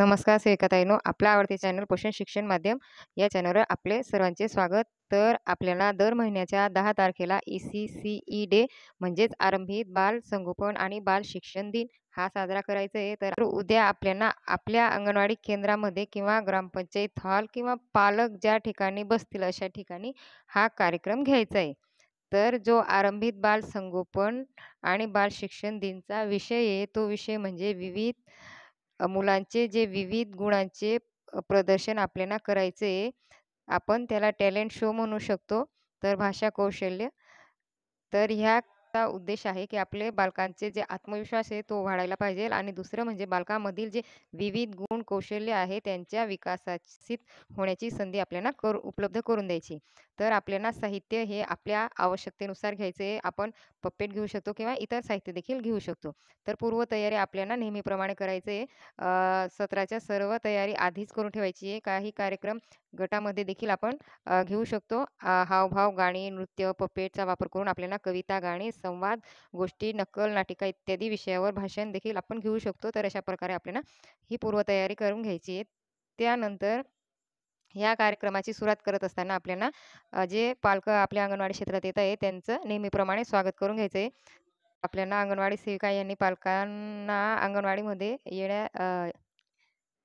नमस्कार सेविकाताईंनो, आपला आवडते चॅनल पोषण शिक्षण माध्यम या चॅनलवर आपले सर्वांचे स्वागत. तर आपल्याला दर महिन्याच्या 10 तारखेला ECCE डे म्हणजेच आरंभिक बाल संगोपन आणि बाल शिक्षण दिन हा साजरा करायचा आहे. तर उद्या आपल्याला आपल्या अंगणवाडी केंद्रामध्ये किंवा ग्रामपंचायत हॉल किंवा पालक ज्या ठिकाणी बसतील अशा ठिकाणी हा कार्यक्रम घ्यायचा आहे. तर जो आरंभिक बाल संगोपन आणि बाल शिक्षण दिनचा विषय आहे, तो विषय म्हणजे विविध मुलांचे जे विविध गुणांचे प्रदर्शन आपल्याला करायचे आहे. आपण त्याला टॅलेंट शो म्हणू शकतो. तर भाषा कौशल्य. तर ह्याचा उद्देश आहे, की आपले बालकांचे जे आत्मविश्वास आहे तो वाढायला पाहिजे आणि दुसरं म्हणजे बालकांमधील जे विविध गुण कौशल्य आहे त्यांच्या विकासात होण्याची संधी आपल्याला उपलब्ध करून द्यायची. तर आपल्याला साहित्य हे आपल्या आवश्यकतेनुसार घ्यायचे. आपण पप्पेट घेऊ शकतो किंवा इतर साहित्य देखील घेऊ शकतो. तर पूर्वतयारी आपल्याला नेहमीप्रमाणे करायची आहे. सत्राच्या सर्व तयारी आधीच करून ठेवायची आहे. काही कार्यक्रम गटामध्ये देखील आपण घेऊ शकतो. हावभाव, गाणी, नृत्य, पपेटचा वापर करून आपल्याला कविता, गाणी, संवाद, गोष्टी, नक्कल, नाटिका इत्यादी विषयावर भाषण देखील आपण घेऊ शकतो. तर अशा प्रकारे आपल्याला ही पूर्वतयारी करून घ्यायची आहे. त्यानंतर या कार्यक्रमाची सुरुवात करत असताना आपल्याला जे पालकं आपल्या अंगणवाडी क्षेत्रात येत आहे त्यांचं नेहमीप्रमाणे स्वागत करून घ्यायचं आहे. आपल्याला अंगणवाडी सेविका यांनी पालकांना अंगणवाडीमध्ये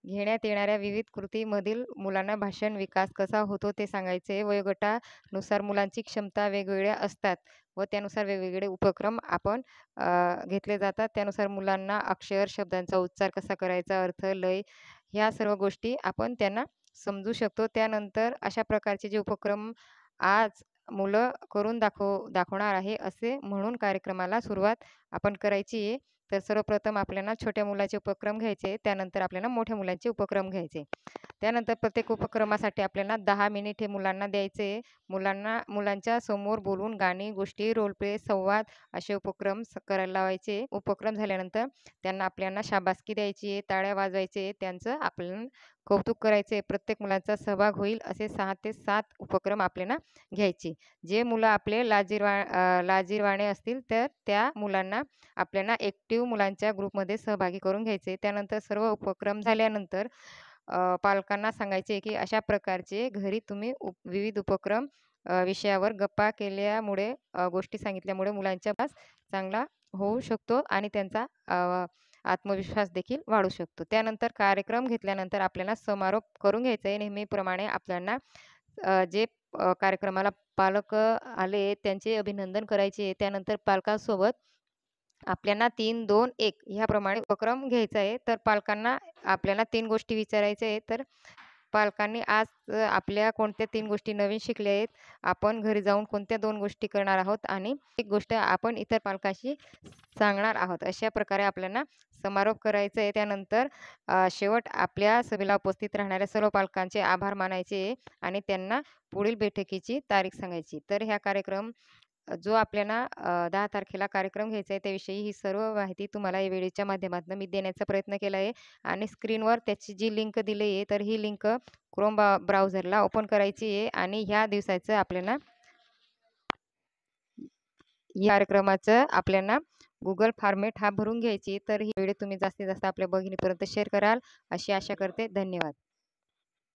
घेण्यात येणाऱ्या विविध कृतीमधील मुलांना भाषण विकास कसा होतो ते सांगायचे. वयोगटानुसार मुलांची क्षमता वेगवेगळ्या असतात व त्यानुसार वेगवेगळे उपक्रम आपण घेतले जातात. त्यानुसार मुलांना अक्षर, शब्दांचा उच्चार कसा करायचा, अर्थ, लय ह्या सर्व गोष्टी आपण त्यांना समजू शकतो. त्यानंतर अशा प्रकारचे जे उपक्रम आज मुलं करून दाखवणार आहे असे म्हणून कार्यक्रमाला सुरुवात आपण करायची आहे. तर सर्वप्रथम आपल्याला छोट्या मुलाचे उपक्रम घ्यायचे. त्यानंतर आपल्याला मोठ्या मुलांचे उपक्रम घ्यायचे. त्यानंतर प्रत्येक उपक्रमासाठी आपल्याला 10 मिनिट हे मुलांना द्यायचे. मुलांच्या समोर बोलून गाणी, गोष्टी, रोल प्ले, संवाद असे उपक्रम करायला लावायचे. उपक्रम झाल्यानंतर त्यांना आपल्याला शाबासकी द्यायची आहे, टाळ्या वाजवायचे, त्यांचं आपल्याला कौतुक करायचे. प्रत्येक मुलांचा सहभाग होईल असे 6 ते 7 उपक्रम आपल्याला घ्यायचे. जे मुलं आपले लाजिरवाणे असतील तर त्या मुलांना आपल्याला ॲक्टिव्ह मुलांच्या ग्रुपमध्ये सहभागी करून घ्यायचे. त्यानंतर सर्व उपक्रम झाल्यानंतर पालकांना सांगायचे, की अशा प्रकारचे घरी तुम्ही विविध उपक्रम विषयावर गप्पा केल्यामुळे गोष्टी सांगितल्यामुळे मुलांचा विकास चांगला होऊ शकतो आणि त्यांचा आत्मविश्वास देखील वाढू शकतो. त्यानंतर कार्यक्रम घेतल्यानंतर आपल्याला समारोप करून घ्यायचा आहे. नेहमीप्रमाणे आपल्याला जे कार्यक्रमाला पालक आले त्यांचे अभिनंदन करायचे. त्यानंतर पालकांसोबत आपल्याला 3, 2, 1 ह्याप्रमाणे उपक्रम घ्यायचा आहे. तर पालकांना आपल्याला 3 गोष्टी विचारायच्या आहेत. तर पालकांनी आज आपल्या कोणत्या 3 गोष्टी नवीन शिकल्या आहेत, आपण घरी जाऊन कोणत्या 2 गोष्टी करणार आहोत आणि एक गोष्ट आपण इतर पालकांशी सांगणार आहोत. अशा प्रकारे आपल्याला समारोप करायचा आहे. त्यानंतर शेवट आपल्या सभेला उपस्थित राहणाऱ्या सर्व पालकांचे आभार मानायचे आणि त्यांना पुढील बैठकीची तारीख सांगायची. तर ह्या कार्यक्रम जो आपल्याला 10 तारखेला कार्यक्रम घ्यायचा आहे त्याविषयी ही सर्व माहिती तुम्हाला या व्हिडिओच्या माध्यमातून मी देण्याचा प्रयत्न केला आहे आणि स्क्रीनवर त्याची जी लिंक दिली आहे तर ही लिंक क्रोम ब्राउझरला ओपन करायची आहे आणि ह्या दिवसाचं आपल्याला या कार्यक्रमाचं आपल्याला Google फॉर्मॅट हा भरून घ्यायची. तर ही व्हिडिओ तुम्ही जास्तीत जास्त आपल्या भगिनीपर्यंत शेअर कराल अशी आशा करते. धन्यवाद.